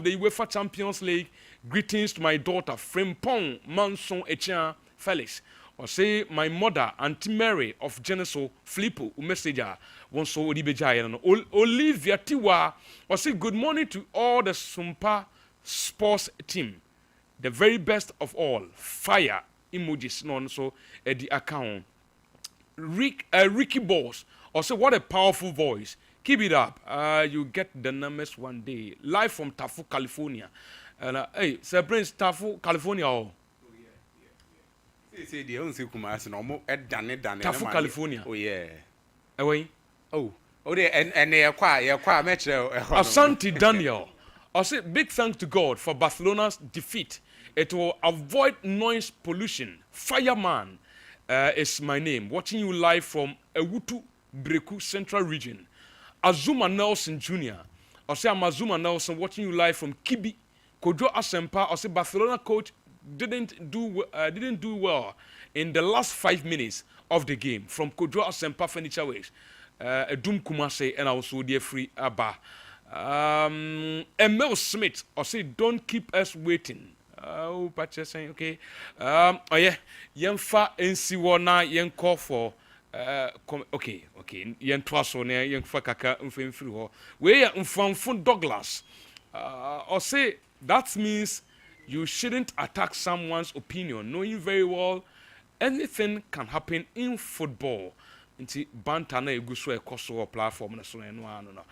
the UEFA Champions League. Greetings to my daughter, Frimpong Manson Echan Felix. Or say my mother, Auntie Mary of Geneso, Filippo, Umeseja, Wonso Odibejaya, Olivia Tiwa. Or say good morning to all the Sompa sports team. The very best of all. Fire emojis, non so at the account. Ricky Boss. Or say what a powerful voice. Keep it up. You get the numbers one day. Live from Tafu, California. Hey, Sir Prince, Tafu, California. Oh. Say the only Kumasi no more at Tafu, California. Oh yeah. Away. Oh they and they acquire match. Asante Daniel. I say big thanks to God for Barcelona's defeat. It will avoid noise pollution. Fireman is my name. Watching you live from Ewutu Breku Central Region. Azuma Nelson Jr. I say I'm Azuma Nelson watching you live from Kibi. Kojo Asempa. I say Barcelona coach didn't do well in the last 5 minutes of the game from Kojo Asempa Furniture Ways. Edum Kumase and also dear free Abba. Emil Smith, I say don't keep us waiting. Oh, but you're saying okay. Oh yeah, Yenfa Ensiwana yen call for okay. Yen twaso ne yen fa kaka mfemfiri ho. We ya mfamfo Douglas. I say that means you shouldn't attack someone's opinion, knowing very well anything can happen in football. Nti banta na eguso ekoso platform na so no ano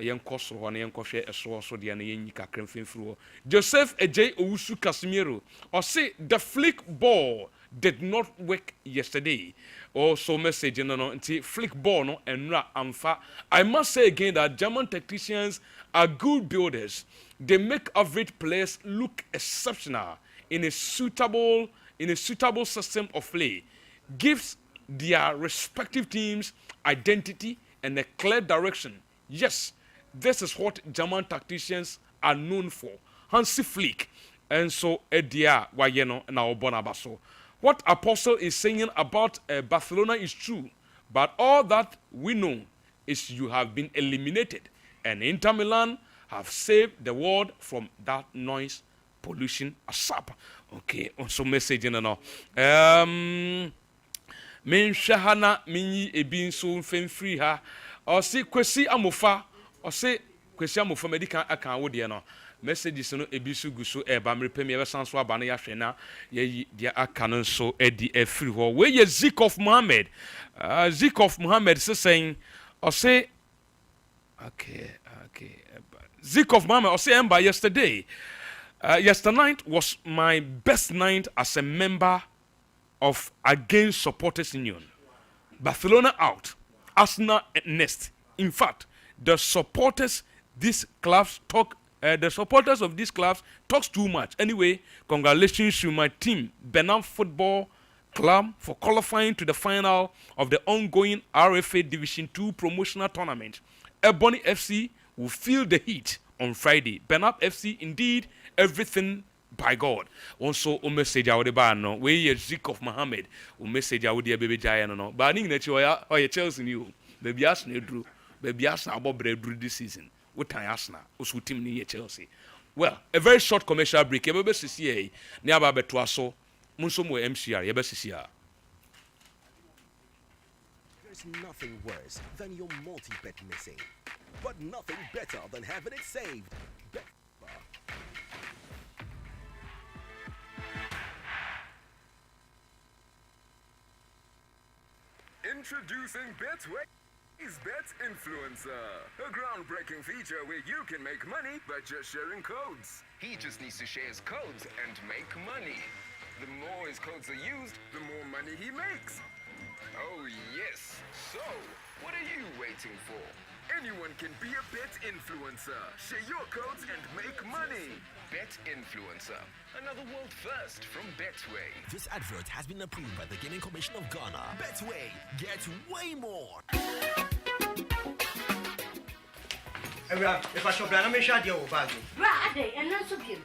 yen koso ho na yen kohwe eso so de na yen yika kremfemfiri. Joseph Ej Owusu Casimiro or say the flick ball did not work yesterday. Also message no nti flick ball no enra amfa. I must say again that German tacticians are good builders. They make average players look exceptional in a suitable system of play. Gives their respective teams identity and a clear direction. Yes, this is what German tacticians are known for. Hansi Flick. And so Edia Wayeno and our Bonabaso. What Apostle is saying about Barcelona is true, but all that we know is you have been eliminated, and Inter Milan have saved the world from that noise pollution asap. Okay, also message in no. Men shahana minyi ebin so fen free ha. Or say kwesi amofa, or say kwesi amofa medical akan wo de no. Messages no ebisu gusu eba mrepem ye besan so aba na ya hwe na ye dia aka no so edi afiri ho. We ye Zik of Muhammad. Zik of Muhammad saying or say okay. Zik of Muhammad or say emba yesterday. Yesterday night was my best night as a member of Against Supporters Union. Barcelona out, Arsenal next. In fact, the supporters of these clubs talks too much. Anyway, congratulations to my team, Benham Football Club, for qualifying to the final of the ongoing RFA Division 2 promotional tournament. Ebony FC will feel the heat on Friday. Benham FC, indeed, everything by God. Also, o message out the ban no. We ye Zik of Muhammad. O message out the baby giant no. But I think that you are Chelsea new. Baby Arsenal drew. Baby Arsenal about bread this season. What time Arsenal? Also team near Chelsea. Well, a very short commercial break. Ebe CCA. Niaba betwaso. Munso mo MCR. Ebe CCA. There's nothing worse than your multi-bet missing, but nothing better than having it saved. Introducing Betway is Bet Influencer, a groundbreaking feature where you can make money by just sharing codes. He just needs to share his codes and make money. The more his codes are used, the more money he makes. Oh yes. So, what are you waiting for? Anyone can be a Bet Influencer. Share your codes and make money. Bet Influencer, another world first from Betway. This advert has been approved by the Gaming Commission of Ghana. Betway, get way more. If I shall plan, I'm sure you'll bag. Right, and not so good.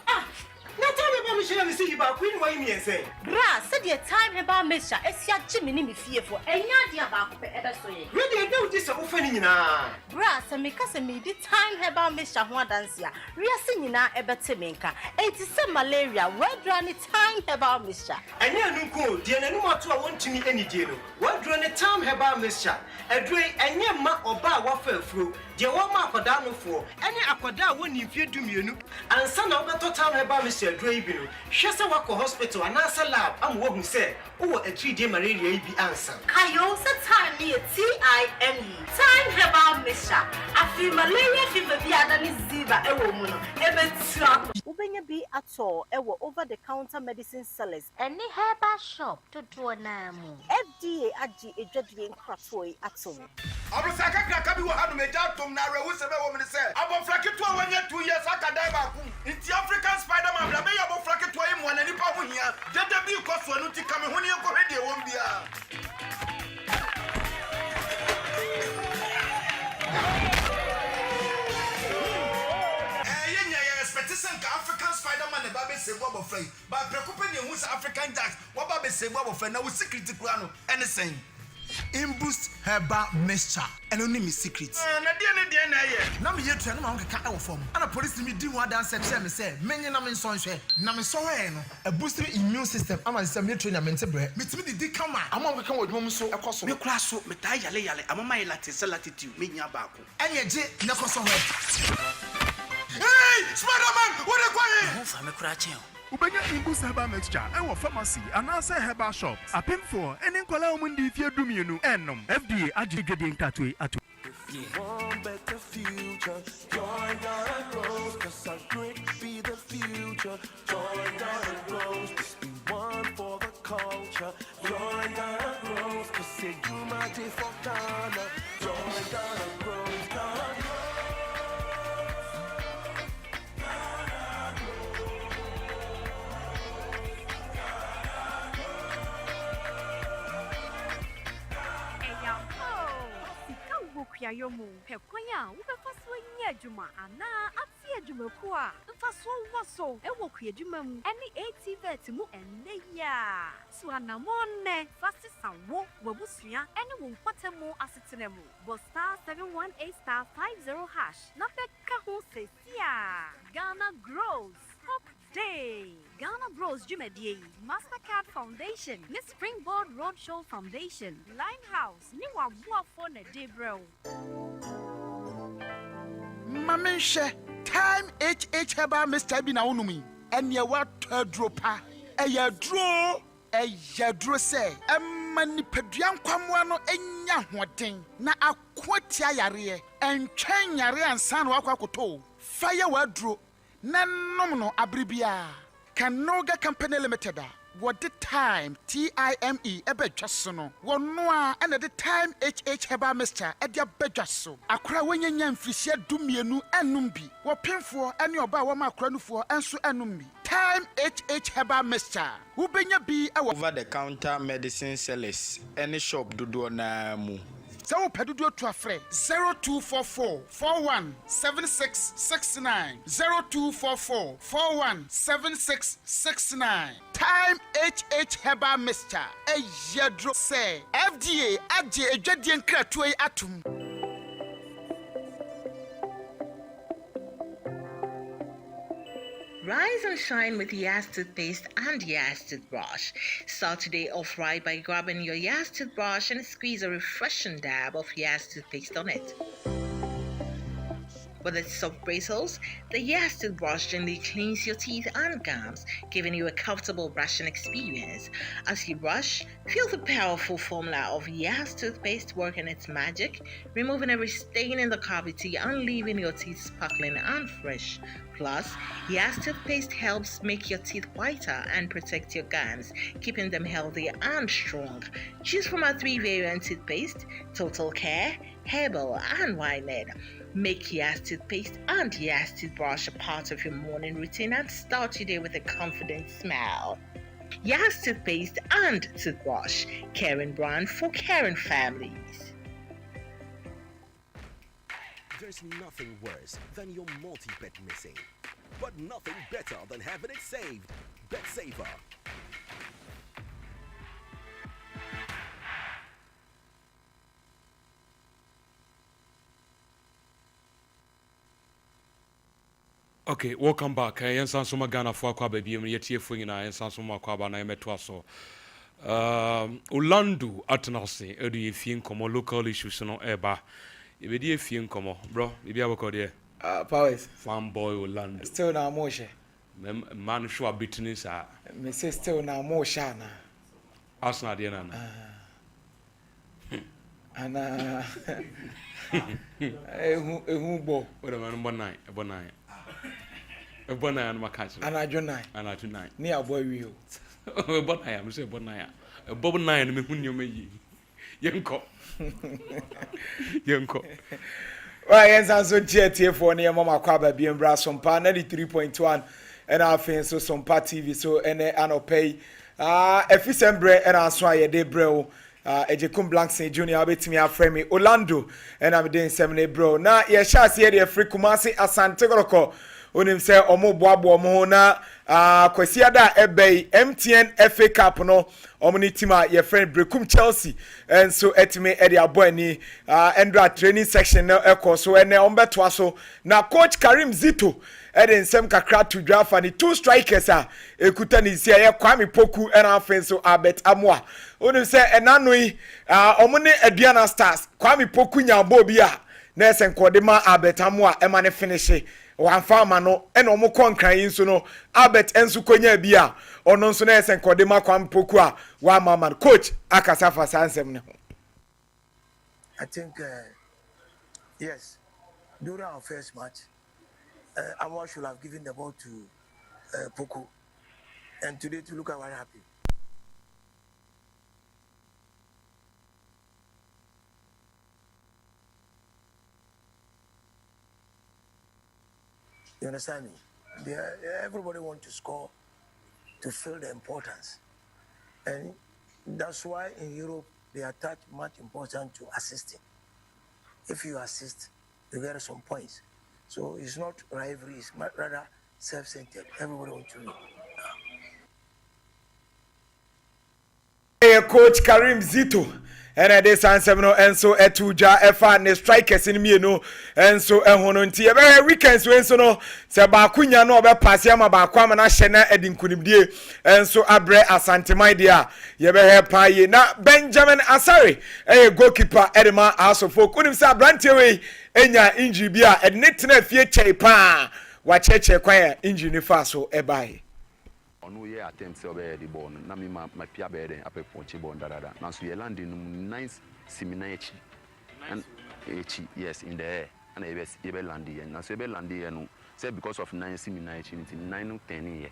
Nata, about Michelle and see about Queen Wayne say. Bra, said your time about Misha, as ya Jimmy me fearful, and ya about ever so. Really, don't this offending now. Bra, some make us a midi time about Misha one dance ya. We are singing now a better maker. 87 malaria, where drawn time about Misha. And you go, dear, no more to want to me any deal. What drawn a time about Misha? A drink and your ma or bar waffle through. Dear one mark or down for any aquada when you fear to me, and son of the town about Mr. Draven. Shasta Wako Hospital and answer lab. I'm what who said, oh, a 3-day malaria be answer. Kayo said time near TIME. Time about Misha. I feel malaria fever be an ziva a woman. Ever trap. Ubenya be at all, over the counter medicine sellers. Any herbal shop to do an FDA Aji a judging cratoi at all. Abusaka Krakabi will have made out to Nara, who said, woman said, I will frack it to 1 year, 2 years, I can die back. It's the African Spider Man, I may have frack it to him one any power here. Get the big cost for Nuti coming when you go ready, won't be. African Spider-Man and Baby say what of but preoccuping who's African Jack, what Baby say what of now secret to Grano, anything. Imboost herbal mixture and only me secret. Now me yet train my own form. And a police me do one dance section me say, many namin sonshare, namin soen, a boosting immune system. I'm a semi trainer mental bread. Meet me the come on. I'm on come with mom so a cost. Me class so me tie yale, I'm my lattice latitude, me yabaco. And yet, Necoso. Hey, Spider-Man, what are you going? I'm a cratching. Ubenya Imbus herbal mixture and pharmacy and answer herbal shops. A pin for and in Columundi if you do me no enum. FDA agitating tattoo at Want better future, join Dara Rose, cause our grit be the future. Join Dara Rose, this be one for the culture. Join Dara Rose, cause you do my day for Ghana. Join Dara Rose, Dara Rose. Yomu, Pequia, Ubafaswing Juma, Anna, Apsia Jumaqua, Faso Wasso, Ewokia Jumam, any 80 vertimu and Leya. Swana Mone, Fastest and Wo, Wabusia, and Wu Patamo Asitinemu, was star 718 star 50 hash, not the Kaho says, yeah, Ghana grows. Day Ghana Bros Jumedie Mastercard Foundation Miss Springboard Roadshow Foundation Limehouse Niwa Buafo na Debro Mamisha time HH Heba Mr. Bina Unumi and ya what dropa a ya draw say a manipedian kwamwano enya hoden na akwatia yare and train yare and san wakwakoto fire wadro Nanomno abribia Kanoga Company Limited. What the time TIME ebe jasono. Wonwa and at the time HH Heba Mr. Edia bejaso. Akra wenye nyamfrisia dumienu enumbi. Wapinfo any oba wama akranufo enso enumbi. Time HH Heba Mr. Ubenya bi over the counter medicine sellers. Any shop do na mu. So pedudio to a friend 0244 417669 0244 417669 Time HH Heba Mr. A yadro say FDA aje ejadien kratwe atum. Rise and shine with Yas toothpaste and Yas toothbrush. Start today off right by grabbing your Yas toothbrush and squeeze a refreshing dab of Yas toothpaste on it. With its soft bristles, the Yas toothbrush gently cleans your teeth and gums, giving you a comfortable brushing experience. As you brush, feel the powerful formula of Yas toothpaste working its magic, removing every stain in the cavity and leaving your teeth sparkling and fresh. Plus, Yas toothpaste helps make your teeth whiter and protect your gums, keeping them healthy and strong. Choose from our 3 variant toothpaste: Total Care, Herbal, and Winehead. Make Yas toothpaste and Yas toothbrush a part of your morning routine and start your day with a confident smile. Yas toothpaste and toothbrush, caring brand for caring families. There's nothing worse than your multi-bet missing, but nothing better than having it saved. Bet safer. Okay, welcome back. Yensan soma Ghana for akwa baby mu yetie fo nyina yensan soma akwa ba na yemeto aso. Orlando atnase edu yefie nkomo local issues no eba. Yebedi yefie nkomo, bro. Bibi abako de. Powers. Fanboy Orlando. Still na mo hye. Man show abitini sa. Me say still na mo hye na. Arsenal de na. Ana ehu bo. What am I number 9? About 9. About 9 and my catch. Anajo 9. Anajo 9. Ni abo wi o. About 9, I'm say about 9. About 9 me hunyo me yi. Yenko. Yenko. Right, yensan so tie for ne mama kwa ba bi mbra Sompa 93.1 and afin so Sompa TV so ene anopay efisembre and aso ayede breo Ejekum Blankson Junior abetimi afremi Orlando and I'm doing 7 bro na ye sha se ye free Kumasi Asante Goroko onim se omo boabo omo na kwasiada ebei MTN FA Cup no omo ni team ye friend Brekum Chelsea and so etime e dia boy ni endra training section na ekọ so ene ombeto aso na coach Karim Zito eden sem kakra to draft ni two strikers ekuta ni sia ye Kwame Poku and afen so Albert Amoa onim se enano yi omo ne Aduana Stars Kwame Poku nya bo bi a na esen kodema Albert Amoa e ma ne finish wan farmer no ena omo konkran yi nso no Albert ensu konya bi a ono nso na esen kodema Kwame Poku a wa mama coach akasa fa sansem ne. I think yes, during our first match Amwa should have given the ball to Poku, and today to look at what happened. You understand me? Everybody wants to score to feel the importance, and that's why in Europe they attach much importance to assisting. If you assist, you get some points. So it's not rivalry, it's rather self-centered. Everybody wants to win. Coach Karim Zito and this answer no enso etuja efa ne strikers ni mienu enso ehono nti e weekends we enso no se ba kunya no obe pass ama ba kwa na hye na edinkunimdie enso abre Asanteman dia ye be he pa ye na Benjamin Asare goalkeeper edema asofo kunim se abrante we enya injury bia ednetena fie chei pa wa cheche kwan injury ni fa so e bai no ye attempt to be the ball na me my pia be den ape ponchi ball dada na so ye land in nice seminachi and yes in the air and e be land here na so e be land here no say because of 9 seminachi 9 10 here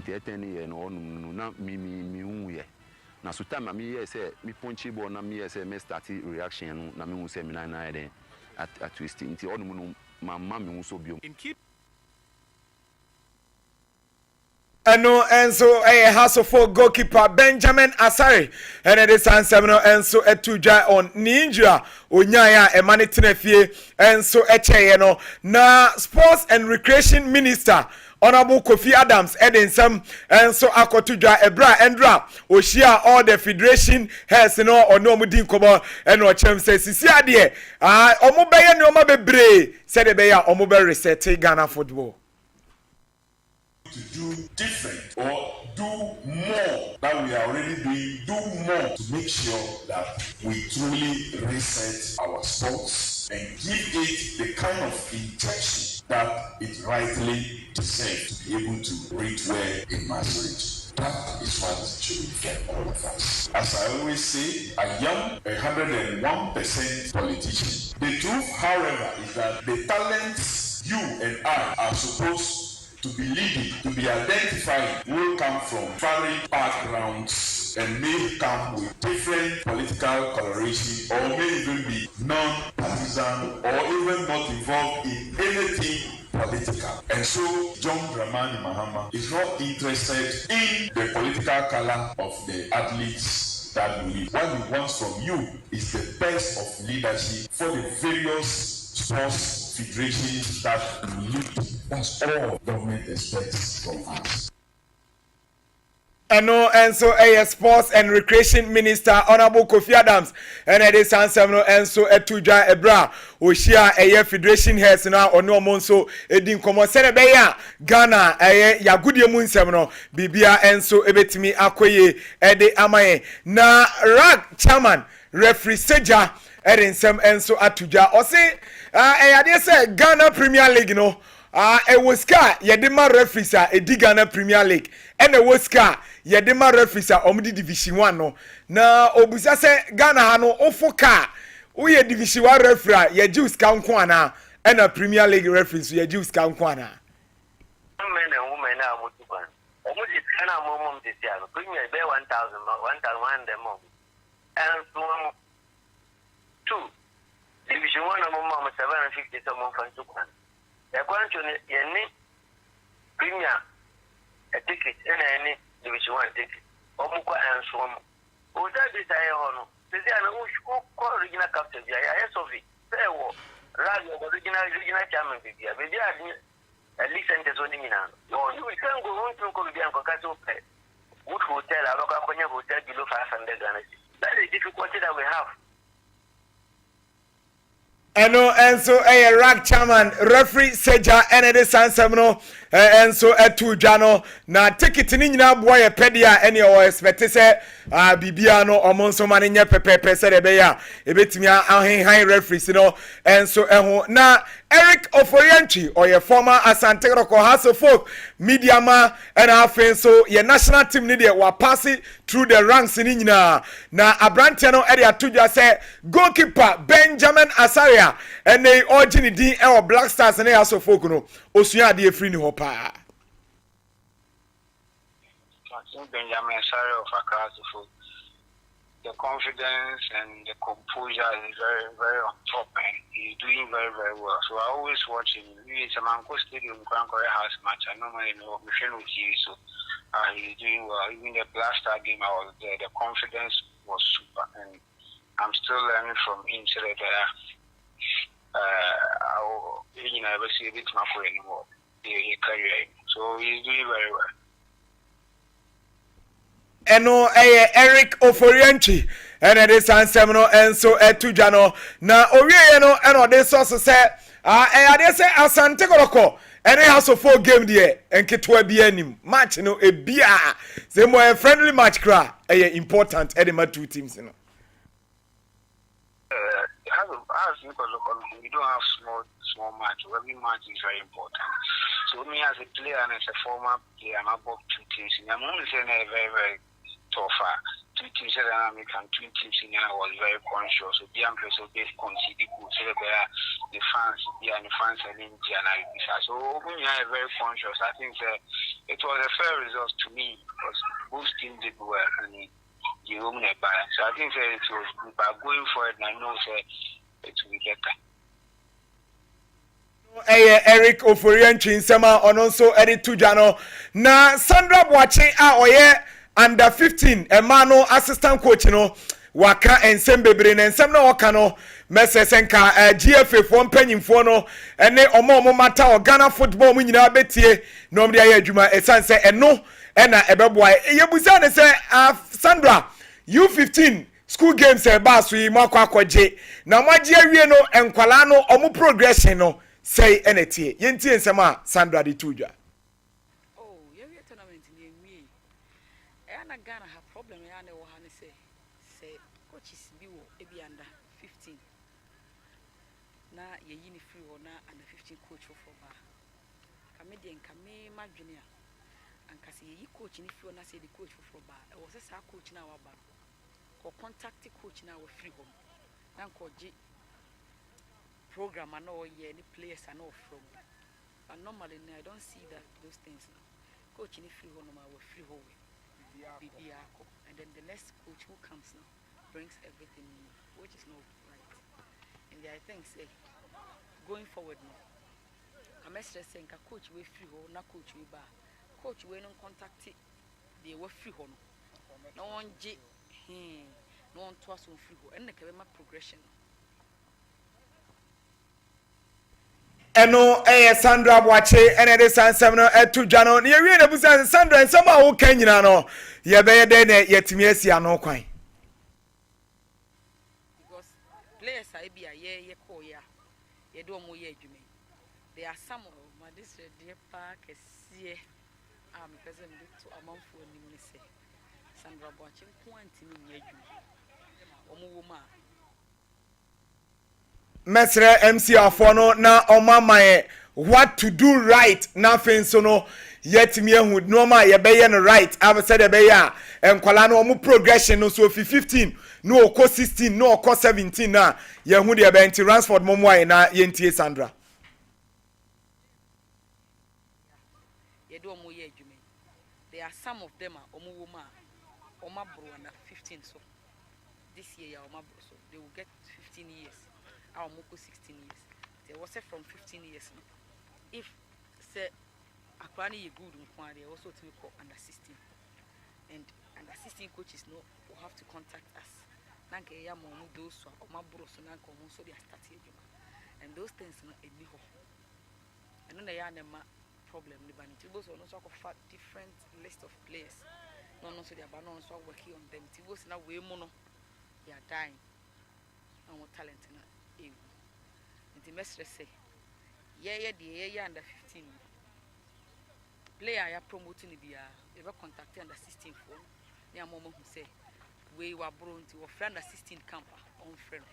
nti 10 here no na me hu here na so time me here say me ponchi ball na me here say me start reaction no na me hu say me 9 there at twist nti onu no mama me hu so biom Eno enso Hasofo goalkeeper Benjamin Asare and this answer no enso etuja on ninja onyaya emane tenafie enso echeye no na sports and recreation minister Honorable Kofi Adams edensam enso akotudwa ebra endra ohia all the federation heads no ono omudi nkomo eno ochem se sisi ade omo beye ne omo bebre se de beya omo be reset Ghana football to do different or do more than we are already doing, do more to make sure that we truly reset our sports and give it the kind of injection that it rightly deserves to be able to reach where it must reach. That is what should get all of us. As I always say, I am 101% politician. The truth, however, is that the talents you and I are supposed to be leading, to be identified, will come from varied backgrounds and may come with different political coloration or may even be non-partisan or even not involved in anything political. And so John Dramani Mahama is not interested in the political color of the athletes that we lead. What he wants from you is the best of leadership for the various sports federations that we lead. That's all government expects from us. and so sports and recreation minister honorable Kofi Adams and this answer no and so etuja ebra oshia federation heads na ono mo nso edin komo sene be ya Ghana yagudie mu nsem no bibia and so ebetimi akoye ede amaye na rag chairman referee Seja nsem and so atuja o say ade say Ghana Premier League no was car yedema referees edi Ghana Premier League and was car yedema referees omdi division 1 no na obusa se Ghana ha no ofoka uye division 1 referee ye juice ka nko ana na Premier League referees ye juice ka nko ana men and women are multiple omudi kana momom this year Premier be 1000 them and 2 division 1 momom 750 someone from 2 according to any Premier a ticket and any division 1 ticket. Omuko and so on. Who that is I honor? They are original captain. I saw it. Say what? Rather original chairman. Maybe at least and there's only now. No, you can go home to Colombian Cocato Pay. Good hotel, a local hotel below 500 Ghana. That is the difficulty that we have. And so rag chairman referee Seja and the Sansamno and so etu jano na ticket ni nyina boy pedia any or expect say bibiano omonso mane nye pepepe se de be ya ebetimi ahen referees no and so eho na Eric Oforianchi or your former Asante Roko House of Folk media man and afen so your national team ni dey wa pass it through the ranks ni nyina na abrante no area atuja say goalkeeper Benjamin Asaria and they origin din e Black Stars and House of Folk no osua de free ni ho pa Benjamin Asaria of Accra House of Folk. The confidence and the composure is very, very on top, and he's doing very, very well. So I always watch him. It's a Manco Stadium, Grand Korea House match. I normally know Michelle with you, so he's doing well. Even the Black Star game, I was there. The confidence was super, and I'm still learning from him. So that I'll never see a bit more anymore. Career, so he's doing very well. Eno Eric Oforianchi and this answer no and so etujano na owie no eno de so say ade say Asante Koroko and House of Folk game there enketo bia nim match no e bia say more friendly match kra important edema two teams no we don't have small match. Every match is very important. So me as a player and as a former player, I'm above two teams. I'm only saying very, very tough. Two teams that I make and two teams in I was very conscious. So the ample so they conceded good. So the fans, and the fans are in India. So when you are very conscious, I think it was a fair result to me because both teams did well and the home balance. So I think it was good. But going forward, I know it will be better. Eric Oforianchi nsema ononso edi tujano na Sandra Boache oye under 15 emano assistant coach no waka ensem bebre na ensem na waka no mesesenka GFA fo mpanyimfo no ene omo mata o Ghana football mu nyina betie no mde aye adwuma esanse eno ena ebeboa yebusa ne se Sandra U15 school games e ba so yi makwa akwaje na magie awie no enkwala no omo progression no say enetie yentie nsema Sandra de tujwa oh ye tournament ni wi e na Ghana ha problem ya na wo ha ne say coaches bi wo e bi under 15 na ye yini free wo na under 15 coach for ba comedian kame madwene anka se ye coach ni free wo na say the coach for ba e wo say sa coach na wa ba ko contact coach na wo free wo na ko ji program and all any players and all from. But normally I don't see that those things. Coach in free home will free home. And then the next coach who comes now brings everything in, which is not right. And I think say going forward now, I'm saying a coach will free home, not coach will bar. Coach will not contact it, they were free home. No one no one to us on free home and the progression. eno Sandra Boache ene de sansem no etu dwa no ye wie na busa Sandra ensem a wo kan nyina no ye be ye de ne yetimi asia no kwan because players are be ye call ya ye do mo ye adwuma there are some of my this dear park esie am person to amanfo nim ne se Sandra Boache kwanti ni nya adwuma omo wo ma mesre MC afo no na omamaye what to do right na fin so no yetimi ehu no ma ye be ye no right am said e be ya enkwala no omo progression no so 15 no okọ 16 no okọ 17 na ye hu de be nti Ransford momwa na ye ntie Sandra ye do omo ye adwuma there are some of them are omo wo ma bro na 15 so this year ya omo bro so they will get 15 years our moko 16 years they was from 15 years no if say akwani ye good nkwari also to call under 16 and under 16 coaches no will have to contact us nanke ya mo those so omabro so nanke mo so they start here and those things no eni ho and no ya na problem ni bani tibo so no so for different list of players no so they are no so working on them tibo so na we mo no they are dying no more talent na the mestre say yeah under 15 player ya promoting bia ever contact under 16 for near mama who say we were bro into our friend under 16 camp on friend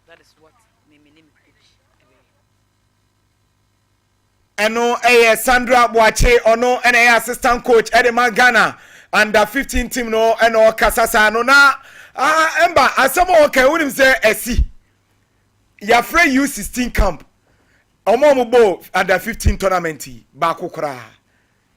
that is what me name coach eno Sandra Boache ono ene assistant coach Edema Ghana under 15 team no eno kasasa no na emba asemo okay wonim say esi ya free U16 camp omo under 15 tournament ba kokora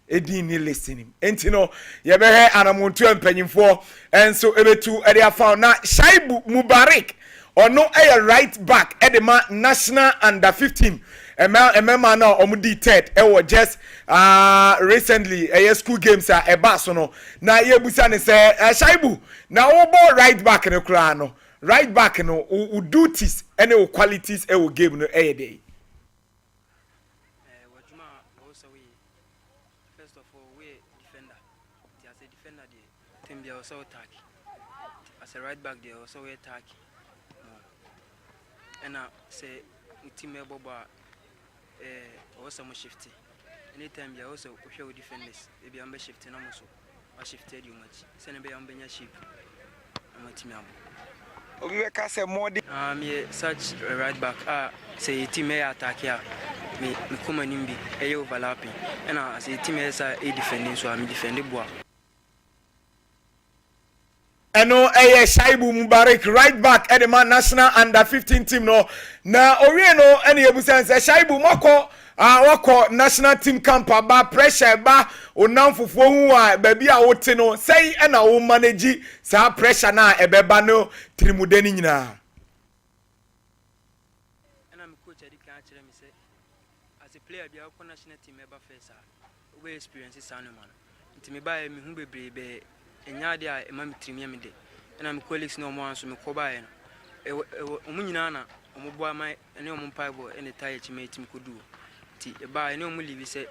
edi ni listening enti no ye be he anamontu empanyimfo enso ebetu ede afa na Shaibu Mubarak ono right back edema national under 15 emema na omudi third ewo just recently school games eba so no na ye busa ne say Shaibu na wo ball right back ne kura no right back no u duties and o qualities e o game no e dey wajuma also we first of all we defender as a defender the team they also attack as a right back they also attack and say team e boba also mo shift anytime they also show defenders they be am shift na mo so wa shifted you much say ne be am benya shift am team am we can say more me such right back say team attack here me come nimbi e overlapping and say team say defending so am defend boa eno Shaibu Mubarak right back edema national under 15 team no na owie no ene ebusan say Shaibu mako wako national team camp ba pressure ba onamfofo hu a ba bi a wote no say na wo manage sa pressure na ebeba no trimude ni nyina and I'm coach edi kan kire me say as a player bi a national team eba first we experiences anoma ntimi ba me hu bebrebe enya de a ema me trimia me de na me colleagues no mo anso me ko ba ye no omu nyina na omu boa mai ene omu paibo ene taye chime tim kodu ti e ba ene omu livi se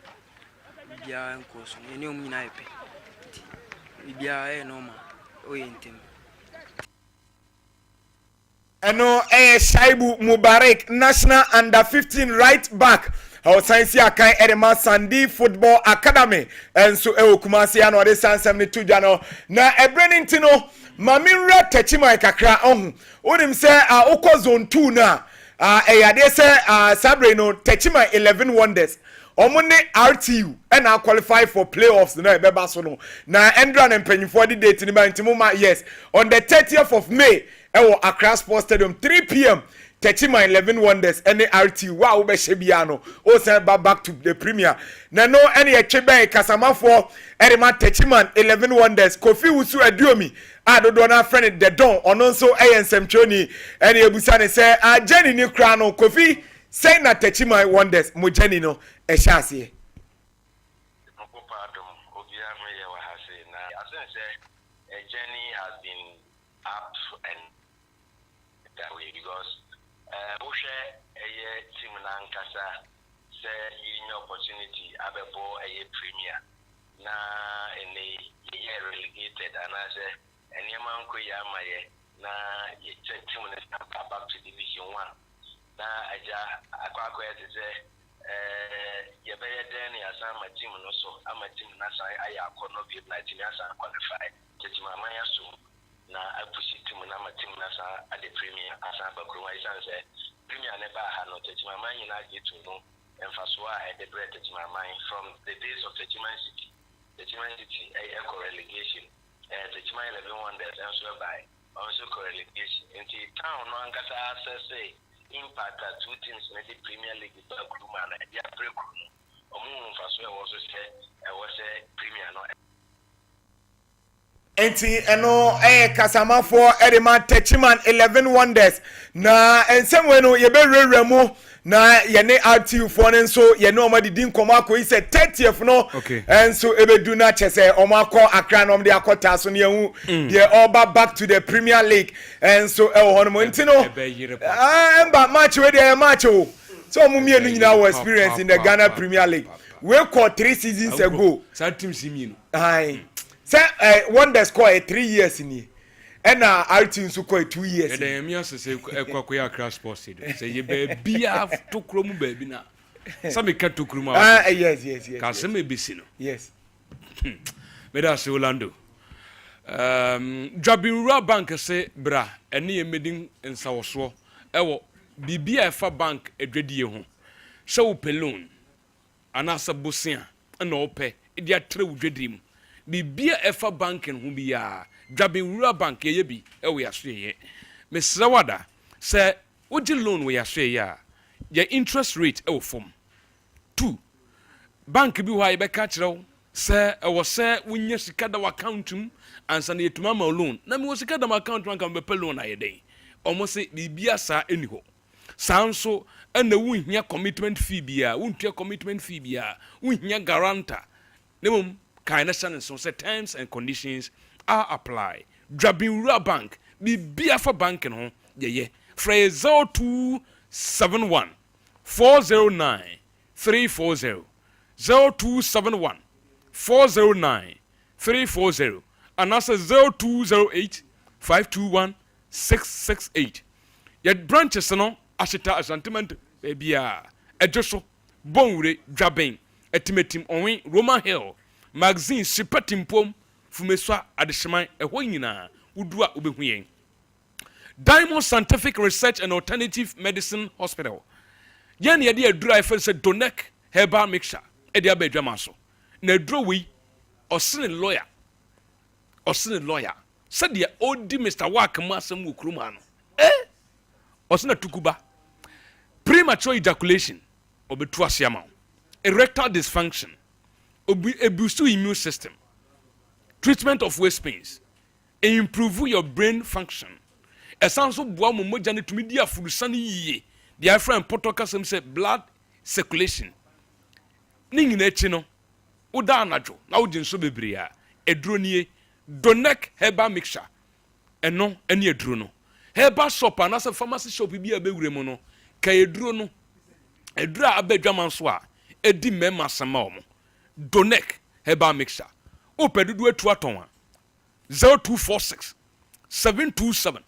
bia nkoso ene omu nyina epe ti bia e no ma o yentem eno Shaibu Mubarak national under 15 right back our science akan edema Sandy Football Academy enso Kumasi ano de sansem ne tudwa no na ebreninti no maminra techima kakra ohun onim se okọ zone 2 na eyade se sabre no techima 11 wonders omune RTU and qualify for playoffs na ebeba so no na endra na mpanyifo di date ni ba ntimuma yes on the 30th of May ewo Accra Sports Stadium 3 p.m. Techima 11 wonders any RT wow be shebiano o say back to the premier na no any echebe kasamafo erema Techima 11 wonders Kofi Wusu Aduomi adodo na friend the don ono nso eyensemchoni any ebusa ne say Jenny ni kra no Kofi say na Techima wonders mo Jenny no ehase Jenny has been up and that way because Oshe team Nankasa say you opportunity abebo a premier na any year relegated and I say any man ko ya maye na ye team back to division 1 na aja akwa say you better than ya sama team no so ama team na sai aya akono bi na team ya sa qualify team amaya so na apusi team na ma team na sa at the premier asa bakru wa isan say premier never had no team amaya na get to know and for so I the bread team amaya from the days of the City a relegation and the team 11 wonders and so by also relegation into town no angasa say impact at two teams in the Premier League back room and the break room. For so also say I was a premier no. Enti eno kasama for Edema Techiman 11 wonders na ensem no ye be reremu na ye ne RTU for nso ye ne omadi din komako is 30th no enso ebedu na chese omako Accra no de akota so ne hu they all back to the Premier League enso e ho no enti no emba match we dey match o so mumie no nyina wo experience in the Ghana Premier League we call 3 seasons ago that team simino ai say wonder score 3 years in here and RTU so call 2 years and then me also say ekwakoya Accra Sports Stadium say ye be bia to kromu ba bi na some ka to kromu yes ka se me bisi no yes me da se Orlando Jabinura Bank say bra ene ye medin nsawoso ewo bibia efa bank edwedie ho se wo pelon anasa bosia na ope e dia tre wodwediem bibia efa banking ho bia Jabinura Bank ye bi we aseye mesrawada say oji loan we aseye ya your interest rate e wo form 2 bank bi wa ye be ka kirew say e wo say wonya sika da account mu ansa na yetuma ma loan na me wo sika da account man kan be pe loan aye den omo say bibia sa eni ho sanso na wunhia commitment fee bia wuntua commitment fee bia wunhia guarantor nemom kind of so say terms and conditions are apply Jabinura Bank bibia for banking ho ye free 0271 409 340 0271 409 340 and also 0208 521 668 your branches no ashita asantiment bibia ejoso bonwure Jabin etimetim onwe Roman Hill magazine sipatimpom fumeswa adesheman ehwo nyina wudua obehuyen Diamond Scientific Research and Alternative Medicine Hospital yen ye de adura ife se Donek herbal mixture e de abadwama so na aduro wi osene lawyer said the odi Mr. Wakama asem wokruma no osene tukuba premature ejaculation obetu asiama erectile dysfunction boost your immune system, treatment of waist pains, improve your brain function. A sounds of Buamu Mojani to media for the sunny ye. The friend Potokasem said blood circulation. Ning in Echino, Uda Najo, now Jin Sobebria, a dronier, Donek herbal mixture, and no any drono. Herbal shop and as a pharmacy shop be a beremono, Kayedrono, a dra abejaman swa, a dimema samamo. Donek herbal mixture. Opedudu etu atonwa 0246 727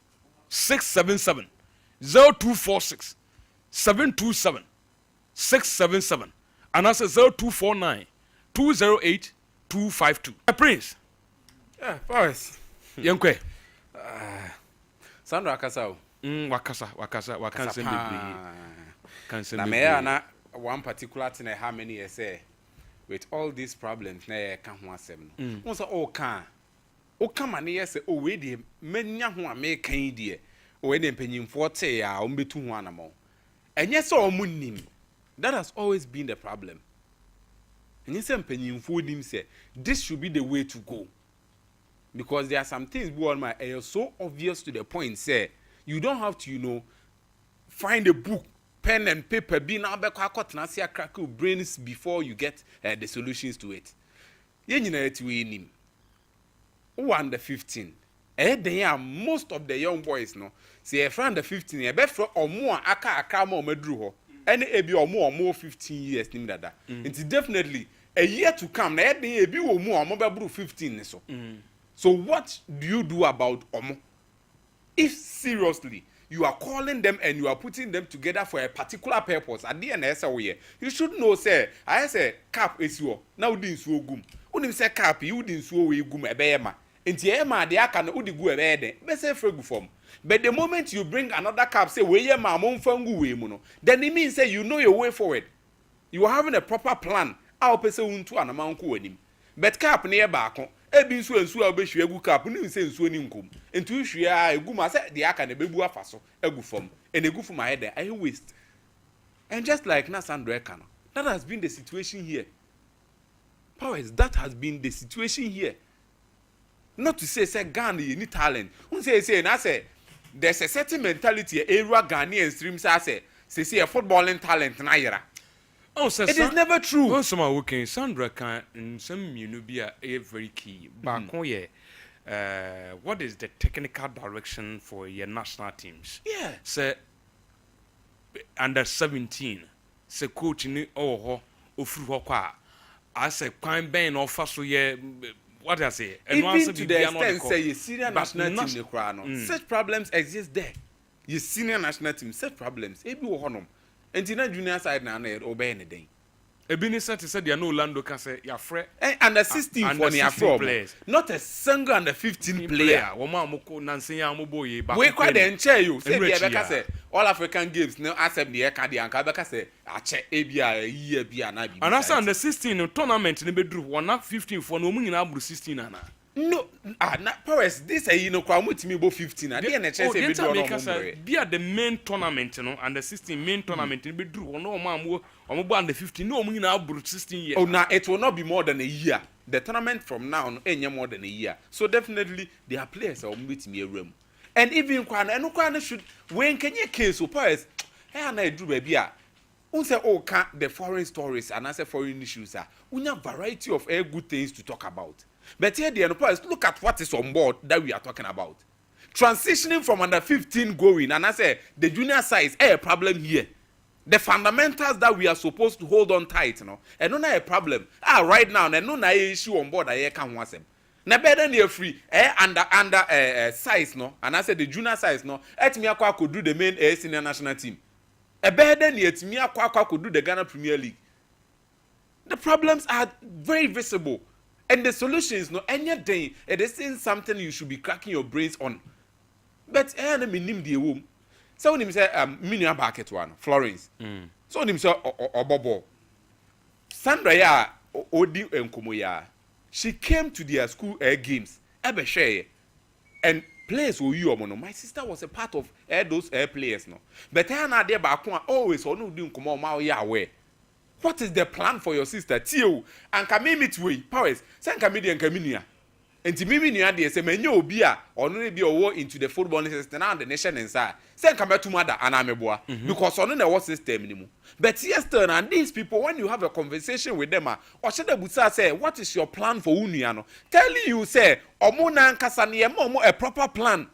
677 0246 727 677 and that's 0249 208 252. Prince. Yeah, Forest. Yenkwe. Sandra Akasao. Wakanse bebre. Kanse na me na one particular thing how many years say with all these problems na ka ho asem no won say o ka ma ne yes o we die manya ho a me kan die o we ne mpanyimfo te ya o mbetu ho anamo enye se o munnim. That has always been the problem. Enye se mpanyimfo nim say this should be the way to go, because there are some things beyond my are so obvious to the point say you don't have to find a book, pen and paper, be now back crack your brains before you get the solutions to it. Yen under 15. Most of the young boys no say a friend under 15 be for or more aka more medru ho any ebi or more 15 years nim dada it's definitely a year to come na ebi wo mu omo be 15 so so what do you do about omo if seriously you are calling them and you are putting them together for a particular purpose at the end you should know say I say cap esuo na udi nsuo gum unim say cap you udi nsuo we gum ebeyema enti ema de aka na udi gu ebeyede be say fregu form but the moment you bring another cap say we ye ma mo mfangu we mu no then it means say you know your way forward you are having a proper plan how person unto anamanko wanim but cap na e baako ebi nsuo obehwe egu cap ni nse nsuo ni nkom entu hwe a egu ma say de aka na bebu afaso egu fom and egu fom ahead I waste and just like Nasandro Ekano that has been the situation here powers that has been the situation here not to say Ghana you need talent who say na say there's a certain mentality area Ghanaian streams say a footballing talent na yera. Oh, so it is never true. Oh, some are working. Sandra can some be a very key. But what is the technical direction for your national teams? Yeah. So under 17, so coach ni ofru kwa. I say crime ban offer so yeah. What I say? Even to the extent say your senior national team such problems exist there. Your senior national team such problems. Ebi wo honom. Enti na junior side na obey anything. Ebi ni said they no Orlando can say ya frɛ under 16 for near players. Not a single under 15 player. Woman amoko nansen ya amobo ye ba. We quite enche you. Say be beka say all African games no accept the eka di anka beka say ache ebia year bia na bi. And also under 16 tournament ni be drew one 15 for no mu nyina aburu 16 ana. No, Paris, this is kwa mutimi bo 15. Ade na chese be do no mo. Be at the main tournament no and the 16 main tournament be drew no mo bo under 15 no mu nyina aburu 16 years. Oh, now it will not be more than a year. The tournament from now no enya more than a year. So definitely there are players that mutimi room. And even kwa should when can you case so Paris hey na edru ba bia unse ka the foreign stories and as foreign issues are unya variety of good things to talk about. But here the point look at what is on board that we are talking about. Transitioning from under 15 going and I say the junior side is a problem here. The fundamentals that we are supposed to hold on tight, you know, and not a problem. Right now, and no issue on board I can want them. Na better than free under size no, and I said the junior size no. Et me akwa could do the main senior national team. A better than yet me akwa could do the Ghana Premier League. The problems are very visible. And the solution is not anything. It isn't something you should be cracking your brains on. But I am in the womb. So when he say mini bucket one Florence. So when he say Obobo. Sandra ya odi enkomo ya. She came to their school games. Ebe share. And players who you omono. My sister was a part of those players no. But I na there ba always onu di enkomo ma ya aware. What is the plan for your sister? Tio and kamimi twe powers. Sen kamidi and kaminia. Enti mimi ni ade se menye obi a ono ne bi owo into the football system now the nation inside. Sen kametu mother anameboa because ono na what system ni mu. But yesterday and these people when you have a conversation with them or should busa say what is your plan for unuano? Telling you say omo na nkasa ne omo a proper plan.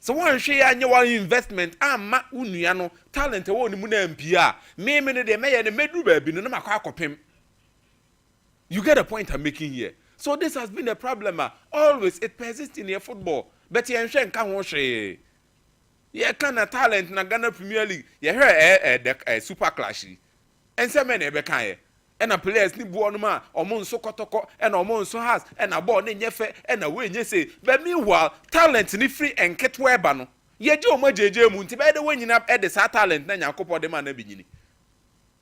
So one share annual investment ama unuano talent wo ni mu na mpia me ne de me medru ba bi no na makwa akopem. You get a point I'm making here. So this has been a problem. Always it persists in your football. But you enhwe nka ho hwe. Ye kan na talent na Ghana Premier League. Ye hwe super clash. Ense me na ebe kan ye. And players ni buo no ma omo nso kotoko and omo nso has and a ball ne nyefe and a we nye say. But meanwhile talent ni free and ketwe ba no. Ye je omo jeje mu nti be de we nyina e de sa talent na Nyankopɔ de ma na binyini.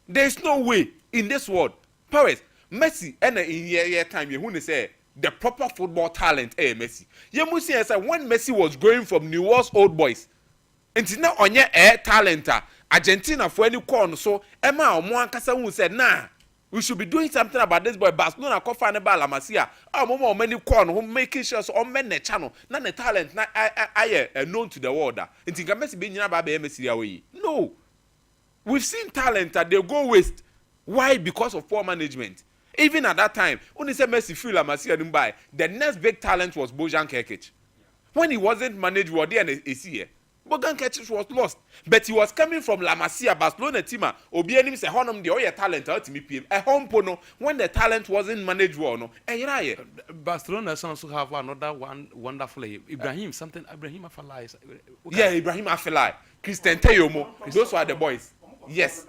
There is no way in this world. Paris Messi and in year time you who say the proper football talent Messi. You must say when Messi was going from New Orleans Old Boys, and now on your talent Argentina for any corn so Emma Omo Ankasa who said nah we should be doing something about this boy Barcelona kofa ne bala masia Omo many corn who making sure so on men channel na the talent na I known to the world and think Messi be nyina ba be Messi away. No, we've seen talent that they go waste. Why? Because of poor management. Even at that time, when he said Messi feel Masia Dumbai, the next big talent was Bojan Kerkic. When he wasn't managed, we were there and Morgan Ketchis was lost, but he was coming from La Masia, Barcelona team. Obi enim say honum the oye talent out me PM. A home pono when the talent wasn't managed well no. Barcelona also have another one wonderful Ibrahim something Ibrahim Afellay. Yeah, Ibrahim Afellay, Christian Teyomo. Those were the boys. Yes.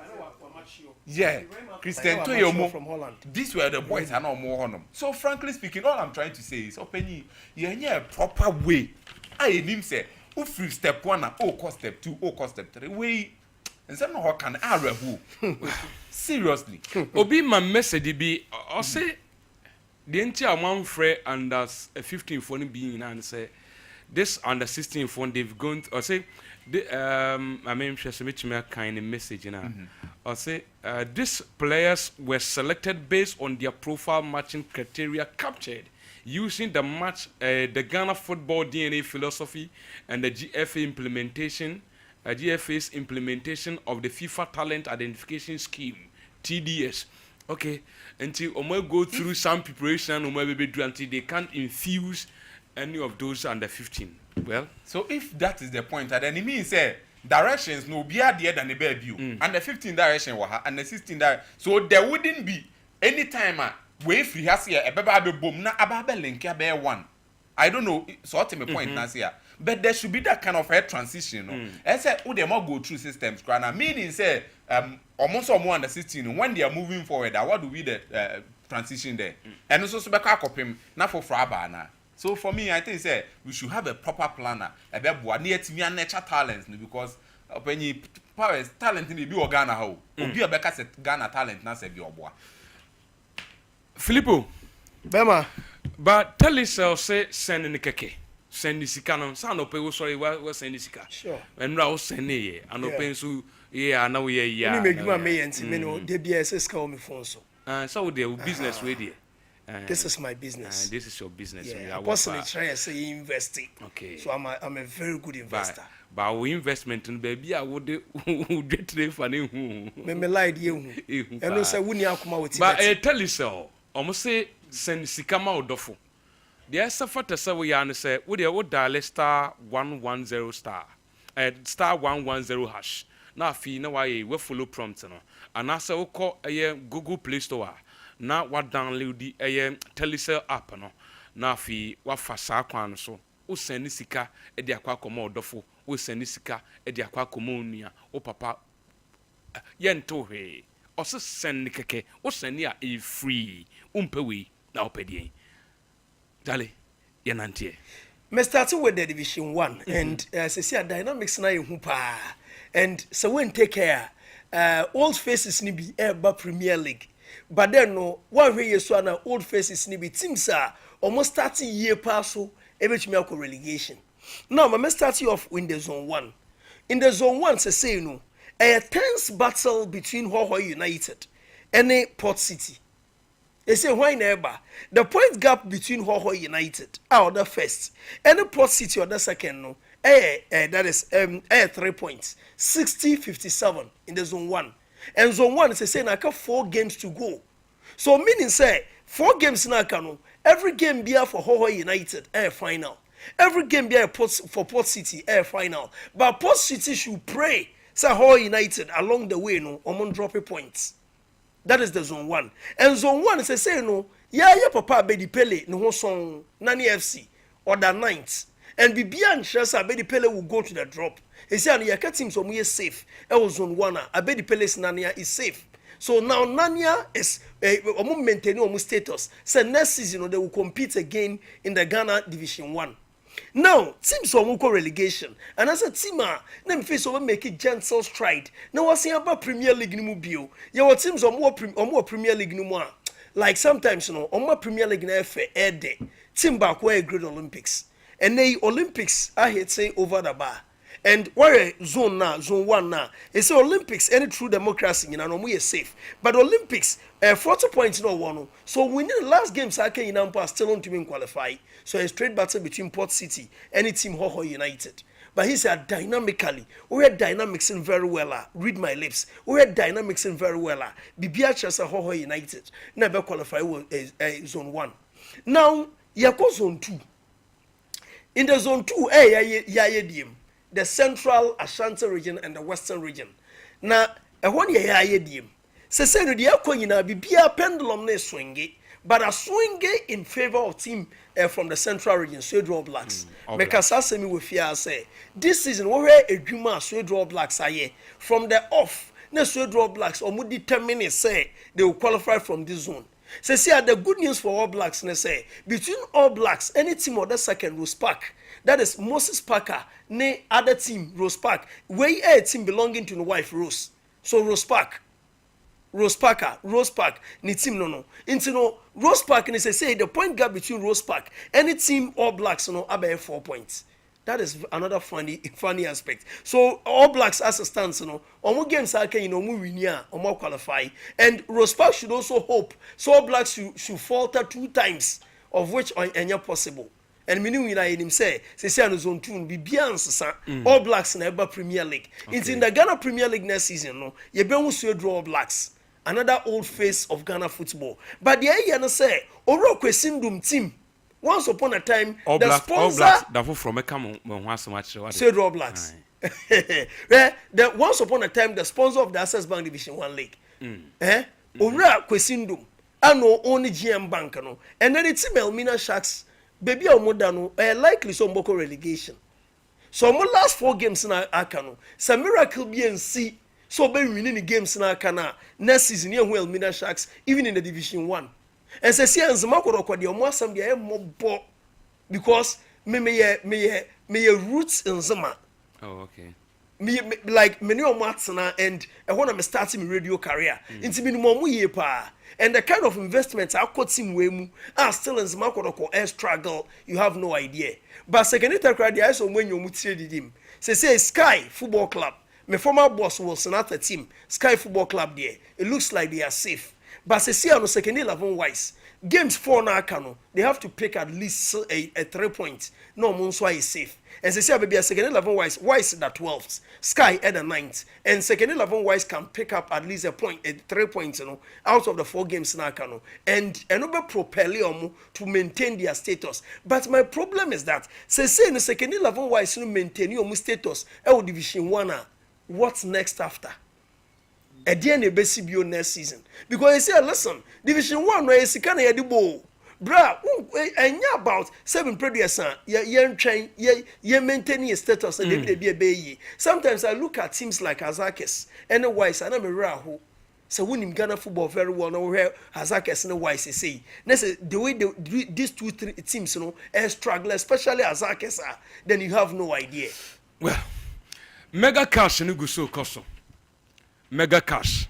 Yeah, Christian Toyomo from Holland. These were the boys and no more honum. So frankly speaking, all I'm trying to say is open you a proper way. I him say free step 1 and cost step 2 cost step 3 way and some how can I who seriously obi my message be I say the entire one free under 15 phone being and say this under 16 phone they've gone or say I mean just make me kind of message now or say these players were selected based on their profile matching criteria captured using the the Ghana football DNA philosophy and the GFA implementation, GFA's implementation of the FIFA Talent Identification Scheme, TDS. Okay, until we go through some preparation, until they can't infuse any of those under 15. Well, so if that is the point, then it means directions no be there than the baby, and the 15 direction and the 16 direction. So there wouldn't be any time. We free has here a baby boom na ababe link ya be one. I don't know sort of point na here. But there should be that kind of a transition. No? I said who they more go through systems. Grana meaning say almost more under 16 when they are moving forward. What do we the transition there? And also so back up him na for fraba. So for me, I think say we should have a proper planner. A baby near to me and nature talents because when you powers talent in the be Ghana how. Obi obeka say Ghana talent na say be oboa. Filippo, Bema, but tell yourself, say, send in the keke. Send the sikano. Sano pay, sorry, what send the sika. Sure. And now send it. And no pain so, yeah, now we are, yeah. You make you may and Meno, DBS call me phone so. So the business ready. This is my business. This is your business. Yeah, I personally try and say investing. Okay. So I'm a very good investor. But our investment in baby, I would get funny. Me lied you. And no say wuni akuma with. But tell you so. Almost say send sikama odofo. The suffer to say we are say we would dial star 110 star star 110 hash. Now fee no why we follow prompt no. And as we call a Google Play Store. Now what download the Telecel app no. Now fee what fasa kwan so. O send sika e de akwa komo odofo. O send sika e de akwa komo nua. O papa yento he. Also send keke. O send ya a free. Umpewe na opedie. Dale, yanantie. Me starting with the Division 1 and as I say dynamics na hupa and so when take care old faces ni be eba Premier League but then no one way so na old faces ni be teams are almost 30 year pass so ebetumi akọ relegation. Now me start you off in the zone 1. In the zone 1 say no a tense battle between Hoho United and Port City. They say why never the point gap between Hoho United are the first and Port City or the second no that is 3 points 60-57 in the zone 1 and zone 1 is saying I got 4 games to go so meaning say 4 games na no every game be for Hoho United final every game be for Port City final but Port City should pray say Hoho United along the way no on drop points. That is the zone 1. And zone 1 is say no, yeah, papa Bedi Pele no ho song Nani FC or the 9th. And Bibian Shasa Bedi Pele will go to the drop. He said yeah, teams so we safe. Zone 1 Abedi Pele's Nania is safe. So now Nania is maintaining status. So next season they will compete again in the Ghana Division 1. Now, teams are going relegation, and as a team, them face over make it gentle stride. Now, what's about Premier League ni mubio? Your teams are more Premier League ni more. Like sometimes, you know, on more Premier League na air day. Team back where great Olympics, and the Olympics I hate say over the bar. And where zone 1 now, it's Olympics any true democracy, you know, we are safe. But Olympics, 40 points no one. So we need the last game Sake in Ampa still on to win qualify. So a straight battle between Port City and the team Hoho United. But he said dynamically, we had dynamics in very well. Read my lips. We had dynamics in very well. Bibia Chasa Hoho United never qualify with zone 1. Now, Yako zone 2. In the zone 2, the Central Ashanti region and the Western region. Na ehon ye ya yediem. Se no de akọ nyina bibia pendulum na swingi, but a swingi in favor of team from the Central region, Swedro Blacks. Because as me we fear say this season we were edwuma Swedro Blacks aye from the off. Na Swedro Blacks omu determine say they will qualify from this zone. See the good news for All Blacks, say between All Blacks, any team or the second Rose Park, that is Moses Parker, ne other team Rose Park, where a team belonging to the wife Rose. So Rose Park, Rose Parker, Rose Park, ni team no. Into no Rose Park, and say the point gap between Rose Park, any team All Blacks no about 4 points. That is another funny aspect. So All Blacks as a stance, omo games are can win omo qualify, and Rose Park should also hope. So All Blacks should falter 2 times, of which are possible. And meaning we him say no zone 2 be beyond All Blacks in the Premier League. It's in the Ghana Premier League next season. No, you be able draw All Blacks, another old face of Ghana football. But the idea say Oro Kwesindum team. Once upon a time, All the Blacks, sponsor... All Blacks, from a come so much. Said All Blacks. Once upon a time, the sponsor of the Access Bank Division 1 League. Ora Kwesindum. Ano only GM Bank. No. And then it's Elmina Sharks. Baby Omodano, likely some Boko relegation. So, my last 4 games in Akano. Some miracle BNC. So, be winning the games in Akana. Next season, you will Elmina Sharks, even in the Division 1. And say see anzama ko de omo asam de mobo because me roots in zama. Oh, okay. Me like many omo atsena, and when I'm starting my radio career into me mo ye pa, and the kind of investments I got team we mu are still in zama ko air struggle, you have no idea. But second it cry the iso when you mutire didim say Sky Football Club, my former boss was not a team Sky Football Club there, it looks like they are safe. But see on the second 11 wise games 4 na kano they have to pick at least a 3 points. No Monswa is safe. And see baby a second 11 wise that 12th, Sky at the 9th, and second 11 wise can pick up at least a 3 points, out of the 4 games na kano, and another propel to maintain their status. But my problem is that say in the second 11 wise maintain your status Division 1. What's next after? A DNA BCBO next season. Because you say, listen, Division 1 no is kind of the bra, and about 7 previous ye maintaining a status and they be a baby. Sometimes I look at teams like Azakis and the Wise, and I'm a rahu. So winning Ghana football very well, no where Azakis and the Wise say. The way these 2 teams, struggle, especially Azakis are, then you have no idea. Well, Mega Cash and Uguso Koso. Mega Cash.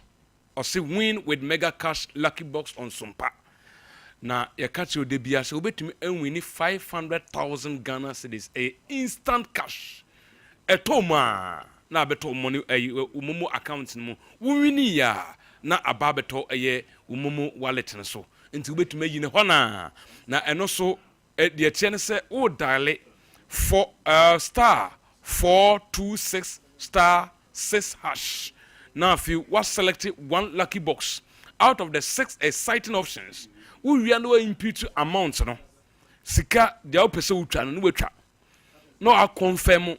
Or say win with Mega Cash lucky box on Sompa. Now, you catch your debut, so bet me and we need 500,000 Ghana cedis, a instant cash. A toma. Na beto money a umumu account no. We ni ya na ababeto a ye umumu wallet and so. Into bet me in hona. Na and also the chance o dial for star 426 star 6 hash. Now, if you was selected 1 lucky box out of the 6 exciting options, we are no impute amounts, no. Sika, the opposite no we try. No, I confirm,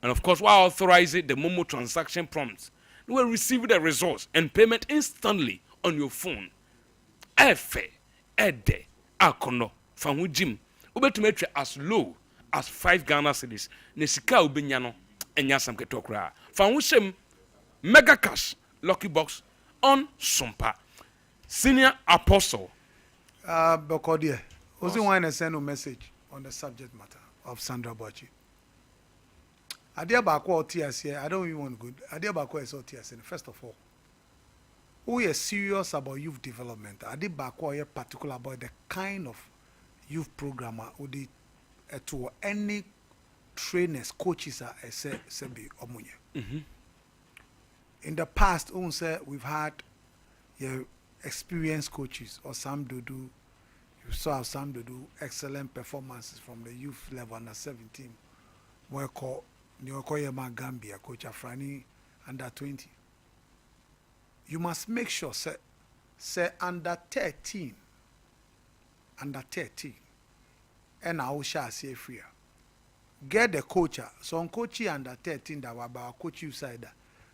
and of course, while authorizing the Momo transaction prompts, you will receive the results and payment instantly on your phone. Efe, Ede, Akono, Famu Jim, Ubetumetre as low as 5 Ghana cedis, Nesika Ubinyano, and Yasam Ketokra. Famu Shem. Mega Cash lucky box on Sompa. Senior Apostle. Bokodie. Also want to send a message on the subject matter of Sandra Bochi. Adia Bako TSC, I don't even want good. Adia Bako is TSC. First of all, we are serious about youth development. Adia Bako is particular about the kind of youth programmer who did to any trainers, coaches are Sebi Omunye. In the past, we've had experienced coaches, or Sam Dudu. You saw Sam Dudu excellent performances from the youth level under 17. Mweko Nyokoyema Gambia, Coach Afrani under 20. You must make sure, say under 13, and I will shall say free. get the coach. So on coach under 13 that were about coach you side.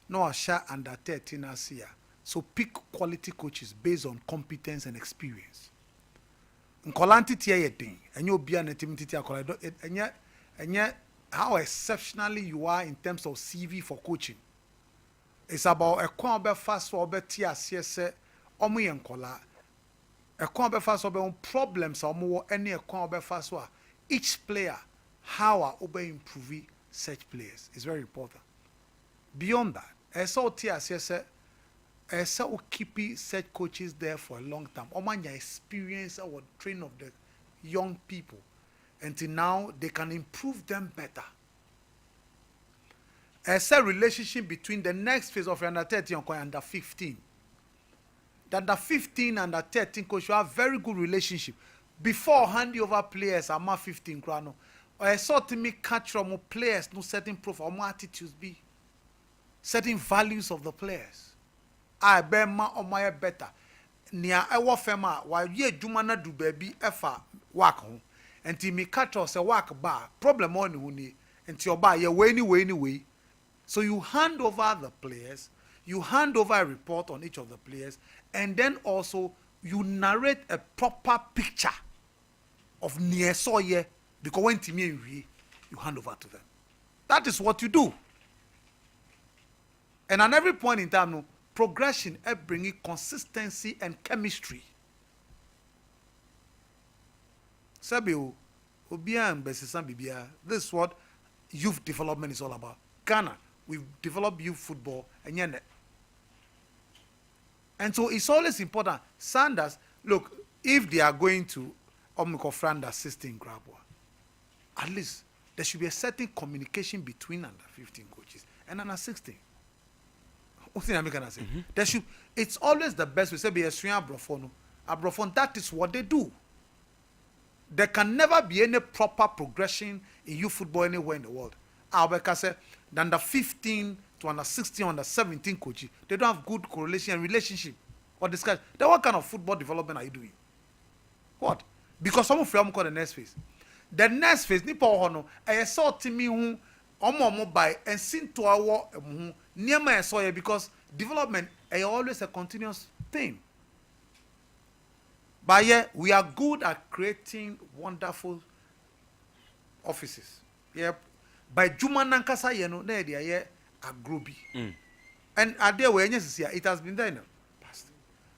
No share under 13 as here. So pick quality coaches based on competence and experience. Nkolanti tia ye thing. And you'll be an intimidity and yet how exceptionally you are in terms of CV for coaching. It's about a combat fast or better CSS omu yenkola. A combat fast or problems or more any a combat fast or each player how are over improving such players is very important. Beyond that, I saw TSS I saw keeping such coaches there for a long time. Omanya experience our train of the young people until now they can improve them better. As a relationship between the next phase of under 13 and under 15. The under 15 and under 13 coach have very good relationship. Before handing over players at 15 grano, I saw to me catch from players no certain profile, more attitudes be certain values of the players. I bear ma or my better. Near I wa fema while ye jumana do baby efa work home. And till me catch us a work bar problem on huni and your bar ye way anyway. So you hand over the players, you hand over a report on each of the players, and then also you narrate a proper picture of near soye because when Timmy you hand over to them. That is what you do. And at every point in time, no, progression is bringing consistency and chemistry. Sabio, this is what youth development is all about. Ghana, we've developed youth football and so it's always important. Sanders, look, if they are going to Omiko Franda assisting Grabwa, at least there should be a certain communication between under 15 coaches and under 16. What thing am I gonna say? There should. It's always the best. We say be a Abrofon. That is what they do. There can never be any proper progression in youth football anywhere in the world. Albeka said, the under 15 to under 16, under 17 coaches, they don't have good correlation and relationship or discussion. Then what kind of football development are you doing? What? Because some of them call the next phase. The next phase, nipa hono, I saw Timmy who omo by and sin to our near my soil because development is always a continuous thing. But yeah, we are good at creating wonderful offices. Yeah, by Juma Nankasa, you know, there they are a groupie. And at their way, it has been there in the past.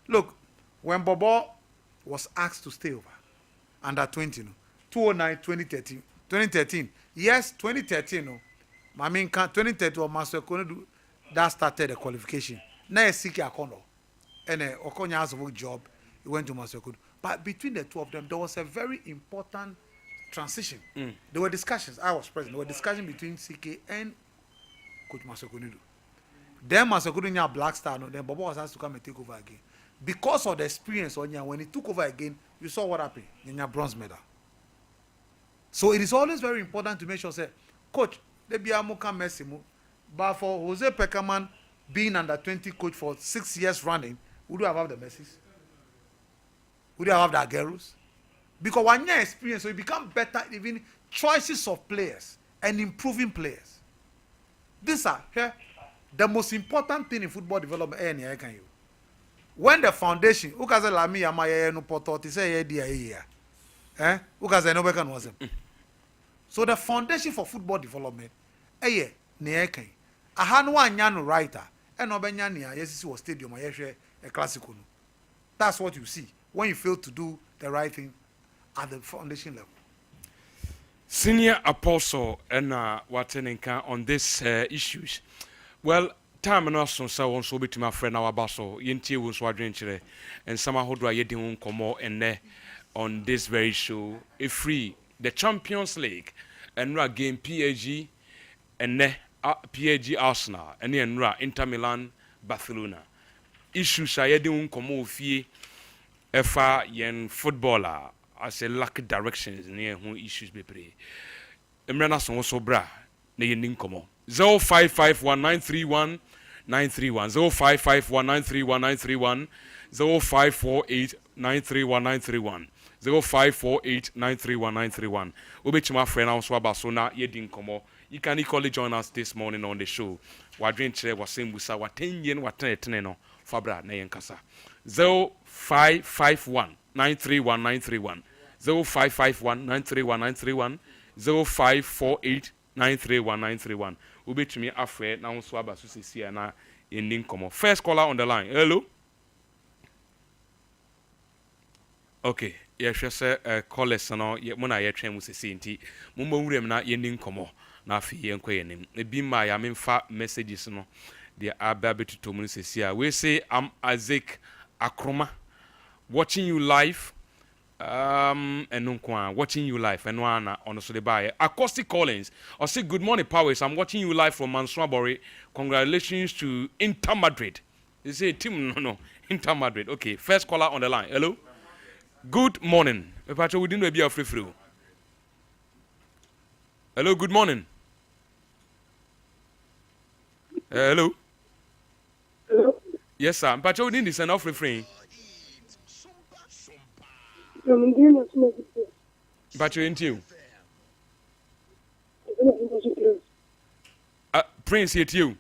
Look, when Bobo was asked to stay over under 20, 2009, 2013. Yes, 2013, no. I mean, 2013 or Master Kono that started the qualification. Now, Siki Akono and Okonya has a work job. He went to Master Kono. But between the two of them, there was a very important transition. There were discussions. I was present. There were discussions between CK and Coach Masokunudu. Then Masokunudu Black Star. Then Bobo was asked to come and take over again. Because of the experience on when he took over again, you saw what happened. Yanya bronze medal. So it is always very important to make sure, say, Coach, there be a muka messimu. But for Jose Peckerman being under 20 coach for 6 years running, would you have the messes? Would you have the Agueros? Because when you experience, so you become better even choices of players and improving players. These are the most important thing in football development. When the foundation, who can say la mi yama no pototi say who can say no can was so the foundation for football development ne aha no anya no writer and obenya ne yes was stadium a classical. That's what you see when you fail to do the right thing at the foundation level. Senior Apostle and Watenenka on these issues. Well, time and also so to my friend our basso, Yinti was wadrinchere, and some who do a yedin komo and on this very show, a free the Champions League and game PAG and PAG Arsenal and then Inter Milan Barcelona. Issues are yedin komo fee efa yen footballer as a lack directions near who issues be pre. Emrana son so bra na yendin komo 0551931931 0551931931 0548931931 0548931931. Ubechima friend also about so na yedin komo. You can equally join us this morning on the show. Wadrin chere wasem busa waten yen waten no fabra na yen kasa. 0551931931. 0551931931. 0548931931. Ubechimi afre na so aba so sisi na yendin komo. First caller on the line. Hello. Okay, yɛhwɛ sɛ callers no mo na yɛtwɛn mu sisi nti mo nwuram na yɛni nkɔmɔ na afei yɛnkɔ yɛnim ebi ma ya memfa messages no deɛ aba bɛtotɔ mu no sisi a we say I'm Isaac Akroma watching you live ɛno nko a watching you live ɛno ana ɔno so de baayɛ Acoustic Collins ɔse good morning powers I'm watching you live from Mansuabori congratulations to Inter Madrid they say team no Inter Madrid okay first caller on the line hello. Good morning. Pacho, we didn't be a free. Hello, good morning. Hello. Hello. Yes, sir. Pacho, we didn't send off free. Pacho, ain't you? Prince, hit you.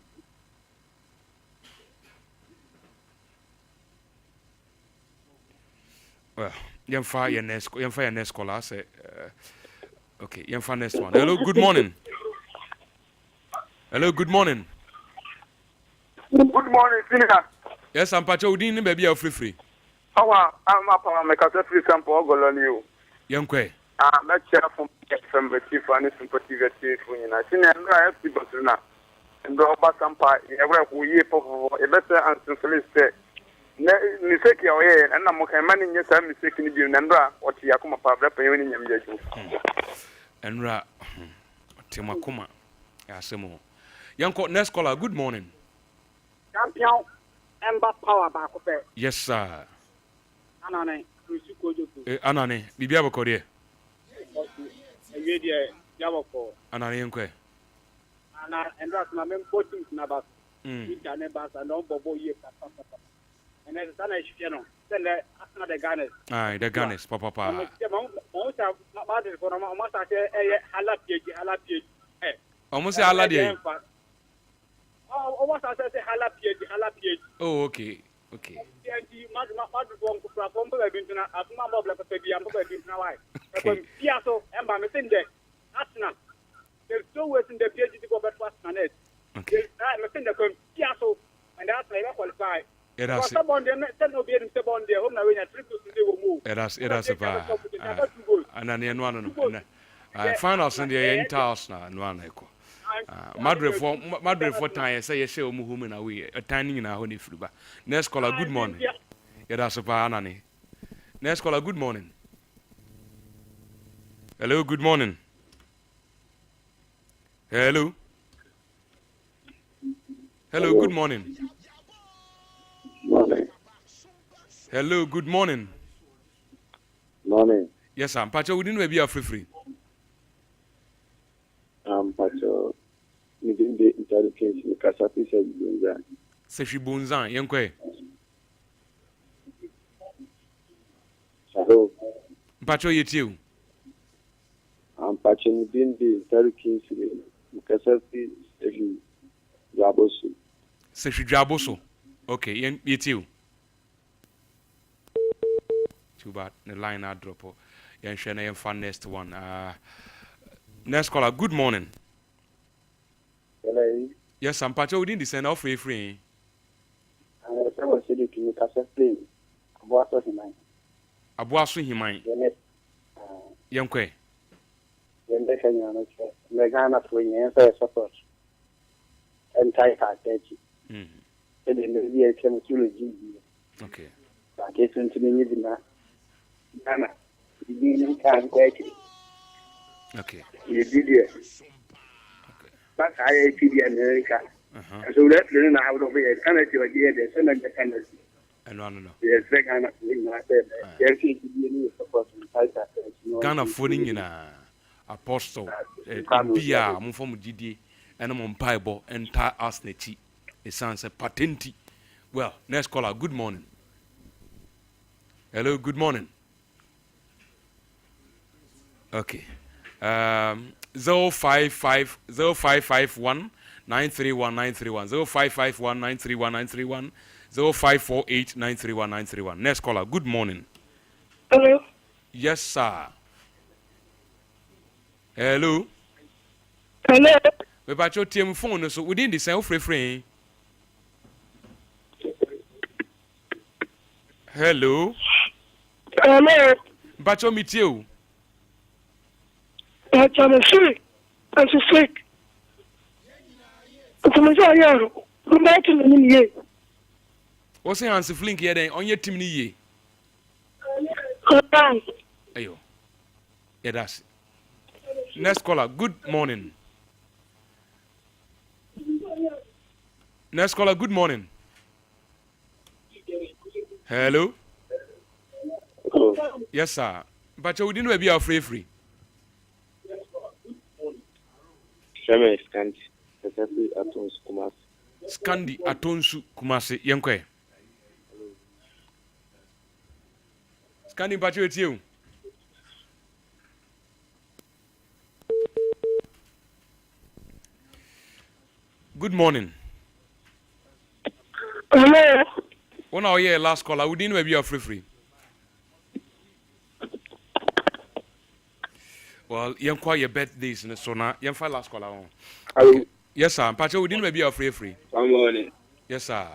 Well. Yemfa your next caller say okay, yemfa next one. Hello, good morning. Hello, good morning. Good morning, Senator. Yes, I'm Pacho Udin, baby, you're free. How I'm up on my free sample on you. Young Quay. I'm not sure from the chief and sympathy that you know. I think I have people to know. And the Oba Sampa, every year for a better answer for this. Mistake ya oye na mukemani nyesa mistake ni bi nandra oti yakoma pa bra panyoni nyamje ju enra temakoma ya semo yanko next caller good morning champion ember power ba ko fe yes sir anane rusuko joku anane bibia bokore ewe die yaboko anane yanko ana endra na mem potum na ba internet ba sa no bobo ye papa and then sana ishfiano then the Ghana the Ghana papa almost hala dey oh okay It has final Sunday in house now and one echo. Madrid for time say you show home in a way a tiny in a honey fruba. Next caller, good morning. Yeah, that's a anani. Next caller, good morning. Hello, good morning. Hello. Hello, good morning. Morning. Hello, good morning. Morning. Yes, sir. Pacho, we didn't be a free. Pacho, we didn't be intelligence in Kasapi said Bunzan. Sefi Bunzan, Yankwe. Hello. Pacho, you. Pacho, we didn't be intelligence in Kasapi Sefi Jabosu. Sefi Jabosu. Okay, you too. Too bad. The line I drop. You share na fun next one. Next caller. Good morning. Hello. Yes, I'm Pacho. We didn't descend off free. I was saying to Kasa play. Abuaso Himai. Abuaso Himai. Yankwe. When they can know, the Ghana for you support. And Taika Techi. And then the came to okay. I get into the Nidina. Ghana. You can't quite it. Okay. You did it. But I see America. So that's the reason I would be a Canada idea, the Senate Canada. And no. Yes, Ghana. Yes, you support Ghana phoning in a apostle. Bia, Mufom Didi, and I'm on Bible, and tie us nechi. It sounds a patenti. Well, next caller, good morning. Hello, good morning. Okay. 0551 931 931 0551 931 931 0548 931 931. Next caller. Good morning. Hello. Yes, sir. Hello. Hello. We about your team phone so within the same free. Hello. Hello. But you meet you. I'm sick. I'm sick. I'm sorry. I'm back to the new. What's the answer flink here then on your team ye? Ayo. Yeah, that's it. Next caller. Good morning. Next caller. Good morning. Hello. Yes, sir. But you didn't be free. Scandi Atonsu Kumasi Yankwe. Scandi, but it's you. Good morning. Hello. One hour here, last caller. We didn't be free. Well, Yankwa your birthdays in the sona. Yanfa last caller on. Okay. Yes, sir. Pacho, we didn't be free. Good morning. Yes, sir.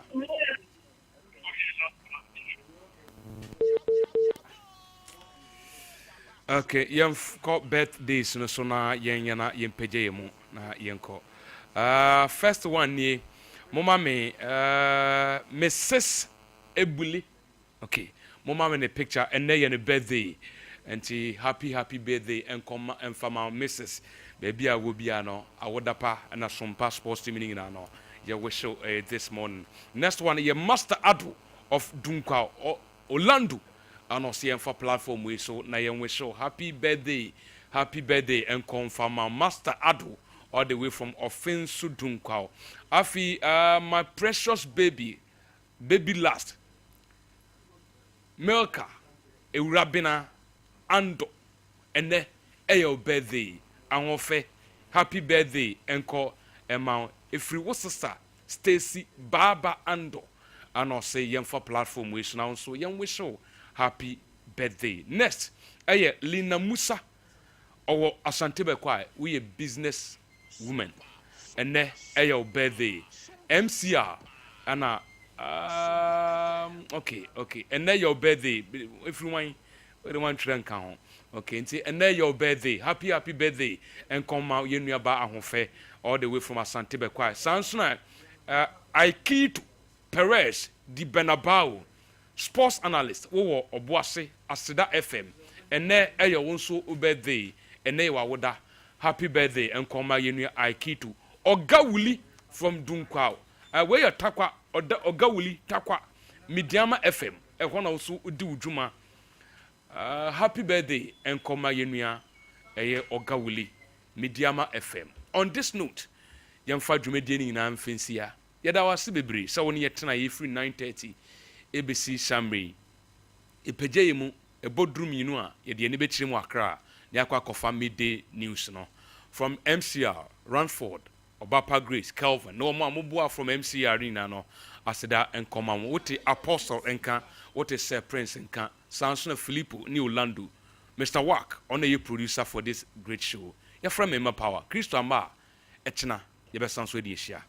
Okay, Yanfa birthdays in the sona. Yana Yempeje mu na Yanko. First one ni Mama me Mrs. Ebuli. Okay. Mama me the picture and then birthday. And happy birthday and come and from our Mrs. Baby I will be ano Awadapa and a Sompa sports team in ano. You wish this morning. Next one, your Master Adu of Dunka or Orlando. And also for platform we so na you wish happy birthday and come from our Master Adu all the way from Offensu Dunka. Afi my precious baby last Milka Eurabina Ando ene your birthday anwofe happy birthday enko ema efri wo sister Stacy Baba Ando and say yem for platform we now so yem we show happy birthday. Next Lina Musa or Asante Bekwa we a business woman ene your birthday MCR and okay and your birthday if you want we don't want to count. Okay, and then your birthday. Happy birthday. And come out, you know about Ahonfe, all the way from Asante Bekwa. Sansuna, Aikitu Perez, Di Benabao, sports analyst, Owo Obuase, Asida FM, and then your also birthday, and then Wawoda. Happy birthday, and come out, you know Aikitu. Ogawuli from Dunkwao. Where your takwa, Ogawuli takwa, Midiama FM, and one also do Juma. Happy birthday and come yenua Ogawuli Midiama FM. On this note, Yamfa Jumediani in Amfensia. Yada was Sibibri, so when yet tonight free 9:30 ABC Shamri. A pejemu, a boardroom yinua, yet the Nibetrim Wakra, Yakwa Kofa midday news no. From MCR, Ranford, Obapa Grace, Calvin, no more Mubua from MCR Arena no. Asida and Common, what Apostle Enka, what Sir Prince Enka. Samson Filippo ni Orlando. Mr. Wack, on the producer for this great show. You're from Emma Power. Christo Amba, Etna, Yebe Sanswe Dia.